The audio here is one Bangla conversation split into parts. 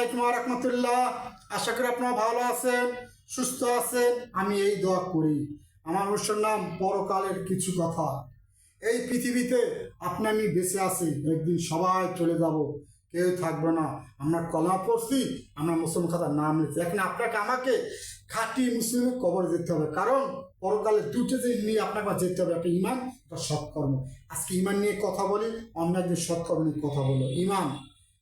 আলাইকুম ওয়া রাহমাতুল্লাহ। আশা করি আপনারা ভালো আছেন, সুস্থ আছেন। আমি এই দোয়া করি। আমার অনুষ্ঠান নাম পরকালের কিছু কথা। এই পৃথিবীতে আপনি আমি বেঁচে আছি, একদিন সবাই চলে যাব, কেউ থাকবে না। আমরা কলমা পড়ছি, আমরা মুসলমান খাতার নাম লিখছি। এখন আপনাকে আমাকে খাঁটি মুসলিমের কবরে যেতে হবে, কারণ পরকালে দুটো জিনিস নিয়ে আপনাকে যেতে হবে, একটা ইমান, একটা সৎকর্ম। আজকে ইমান নিয়ে কথা বলি, অন্য একদিন সৎকর্ম নিয়ে কথা বলো। ইমান,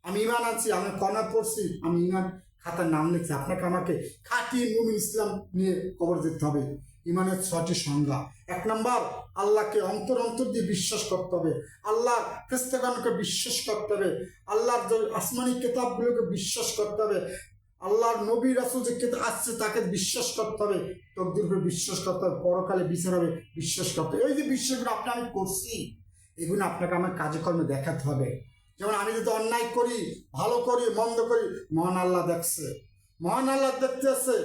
আমি ইমান আছি, আমি কলমা পড়ছি, আমি ইমান খাতার নাম লিখছি। আপনাকে আমাকে খাঁটি মুমিন ইসলাম নিয়ে কবর যেতে হবে। ইমানের 6টি সংজ্ঞা। 1 নম্বর, আল্লাহকে অন্তর অন্তর দিয়ে বিশ্বাস করতে হবে। আল্লাহর ফেরেশতাগণকে বিশ্বাস করতে হবে। আল্লাহর যে আসমানি কিতাবগুলোকে বিশ্বাস করতে হবে। আল্লাহর নবী রাসূল যে কিতাব আসছে তাকে বিশ্বাস করতে হবে। তকদীরকে বিশ্বাস করতে হবে। পরকালে বিচার হবে, বিশ্বাস করতে হবে। এই যে বিশ্বাসগুলো আমি করছি, এগুলো আপনাকে আমার কাজে কর্মে দেখাতে হবে। যেমন আমি যদি অন্যায় করি, ভালো করি, মন্দ করি, মহান আল্লাহ দেখছে, মহান আল্লাহ দেখতেছে।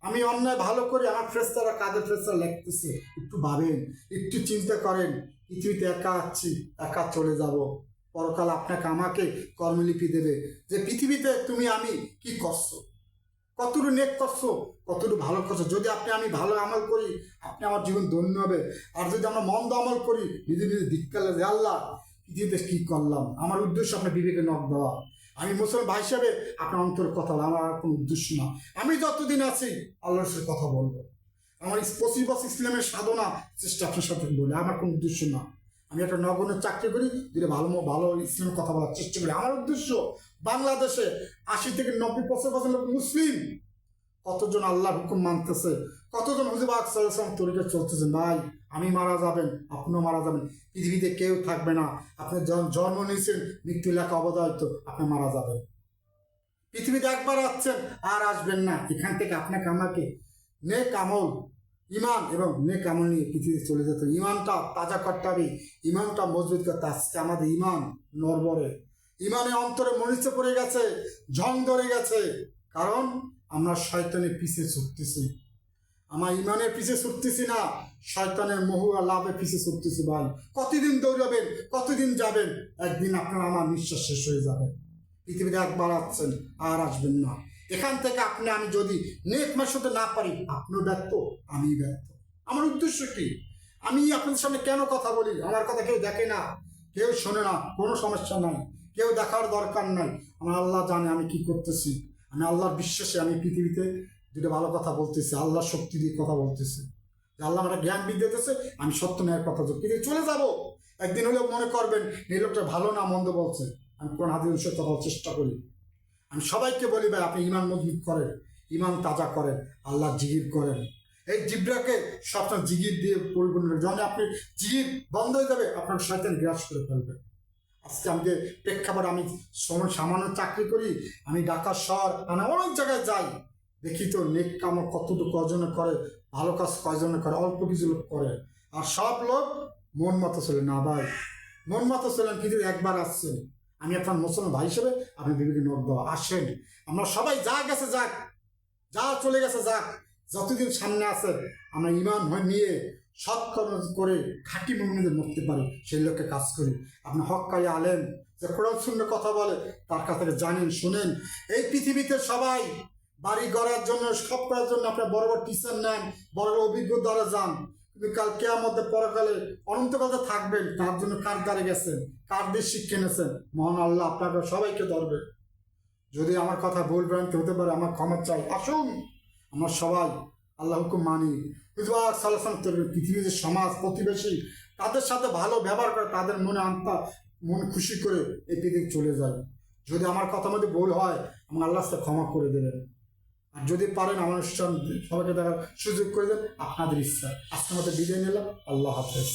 আমি অন্যায় ভালো করি, আমার ফেরেশতারা কাদের ফেরেশতারা লিখতেছে। একটু ভাবেন, একটু চিন্তা করেন। পৃথিবীতে একা আছি, একা চলে যাব। পরকাল আপনাকে আমাকে কর্মলিপি দেবে যে পৃথিবীতে তুমি আমি কি করছো, কতটুকু নেক করছো, কতটুকু ভালো করছো। যদি আমি ভালো আমল করি, আপনি আমার জীবন ধন্য হবে। আর যদি আমরা মন্দ আমল করি, নিজে নিজে ধিক্কার লাগে, আল্লাহ পৃথিবীতে কি করলাম। আমার উদ্দেশ্য আপনার বিবেকে নখ দেওয়া। আমি মুসলমান ভাই হিসাবে আপনার অন্তরের কথা বলা, আমার আর কোনো উদ্দেশ্য না। আমি যতদিন আছি আল্লাহর সাথে কথা বলবো। আমার 25 বছর ইসলামের সাধনা চেষ্টা আপনার সাথে বলে, আমার কোনো উদ্দেশ্য না। আমি একটা নগণ্য চাকরি করি, যদি ভালো ভালো ইসলামের কথা বলার চেষ্টা করি। আমার উদ্দেশ্য বাংলাদেশে 80 থেকে 90% লোক মুসলিম। কতজন আল্লাহর হুকুম মানতেছে, কতজন হুজুর পাক সাল্লাল্লাহু আলাইহি ওয়াসাল্লাম তরিকা চলতেছে। ভাই, আমি মারা যাবেন, আপনিও মারা যাবেন, পৃথিবীতে কেউ থাকবে না। আপনি জন্ম নিয়েছেন, মৃত্যু লেখা অবধারিত, আপনি মারা যাবেন। পৃথিবীতে একবার আসছেন, আর আসবেন না। এখান থেকে আপনাকে আমাকে নেক আমল, ইমান এবং নেক আমল নিয়ে পৃথিবীতে চলে যেতে হবে। ইমানটা তাজা করতে হবে, ইমানটা মজবুত করতে। আজকে আমাদের ইমান নড়বড়ে, ইমানে অন্তরে মরিচে পড়ে গেছে, ঝং ধরে গেছে। কারণ আমরা শয়তানের পিছে ছুটতেছি, আমার ইমানের পিছে ছুটতেছি না, শয়তানের মোহ আর লাভের পিছে ছুটতেছি। ভাই, কতদিন দৌড়াবেন, কতদিন যাবেন? একদিন আপনার আমার নিঃশ্বাস শেষ হয়ে যাবে। পৃথিবীতে একবার আসছেন, আর আসবেন না। এখান থেকে আমি যদি নেক মাসতে না পারি, আপনিও ব্যর্থ, আমি ব্যর্থ। আমার উদ্দেশ্য কি? আমি আপনাদের সামনে কেন কথা বলি? আমার কথা কেউ দেখে না, কেউ শোনে না, কোনো সমস্যা নাই, কেউ দেখার দরকার নাই। আমার আল্লাহ জানে আমি কি করতেছি। আমি আল্লাহর বিশ্বাসে আমি পৃথিবীতে দুটো ভালো কথা বলতেছি, আল্লাহর শক্তি দিয়ে কথা বলতেছি। আল্লাহ আমার জ্ঞান বিদ্যা দিতেছে, আমি সত্য ন্যায়ের কথা কিন্তু চলে যাব। একদিন হলেও মনে করবেন এই লোকটা ভালো না মন্দ বলছে। আমি কোন হাদিসের কথা বলার চেষ্টা করি। আমি সবাইকে বলি, ভাই আপনি ইমান মজবুত করেন, ইমান তাজা করেন, আল্লাহ জিগির করেন। এই জিব্রাকে সবসময় জিগির দিয়ে পরিপূর্ণ। যখন আপনি জিগির বন্ধ হয়ে যাবে, আপনার শয়তান গ্রাস করে ফেলবে। আজকে আমাকে প্রেক্ষাপট, আমি সামান্য চাকরি করি, আমি ঢাকা শহর অনেক জায়গায় যাই, দেখি তো নেক কাম কতটুকু কজনে করে, ভালো কাজ কয়জনে করে, অল্প কিছু লোক করে। আর সব লোক মন মতো চলে না। ভাই, মন মতো চলেন, কিন্তু একবার আসছেন। আমি আপনার মুসলমান ভাই হিসেবে আপনি বিবেকে নখ দেওয়া। আসেন, আমরা সবাই যা গেছে যাক, যা চলে গেছে যাক। যতদিন সামনে আছে আমরা ইমান নিয়ে সৎকর্ম করে খাঁটি মুমিনদের মরতে পারি, সেই লোককে কাজ করি। আপনি হক্কাই আলেম যে কোরআন সুন্নাহ কথা বলে, তার কাছ থেকে জানেন, শুনেন। এই পৃথিবীতে সবাই বাড়ি গড়ার জন্য, সব করার জন্য আপনার বড় বড় টিচার নেন, বড় বড় অভিজ্ঞ দ্বারা যান। কিন্তু কাল কিয়ামতে পরকালে অনন্তকালে থাকবেন, তার জন্য কার দ্বারে গেছেন, কার দিয়ে শিক্ষা নিয়েছেন? মহান আল্লাহ আপনাকে সবাইকে ধরবে। যদি আমার কথা ভুল ভ্রান্তি হতে পারে, আমার ক্ষমা চাই। আসুন আমরা সবাই আল্লাহ হুকুম মানি। পৃথিবীর যে সমাজ, প্রতিবেশী, তাদের সাথে ভালো ব্যবহার করে, তাদের মন খুশি করে এই পৃথিবী চলে যায়। যদি আমার কথা মধ্যে ভুল হয়, আমার আল্লাহ সাথে ক্ষমা করে দেবেন। আর যদি পারেন আমার অনুষ্ঠান সবাইকে দেখার সুযোগ করে দেন, আপনাদের ইচ্ছা। আজকের মতো বিদায় নিলাম। আল্লাহ হাফেজ।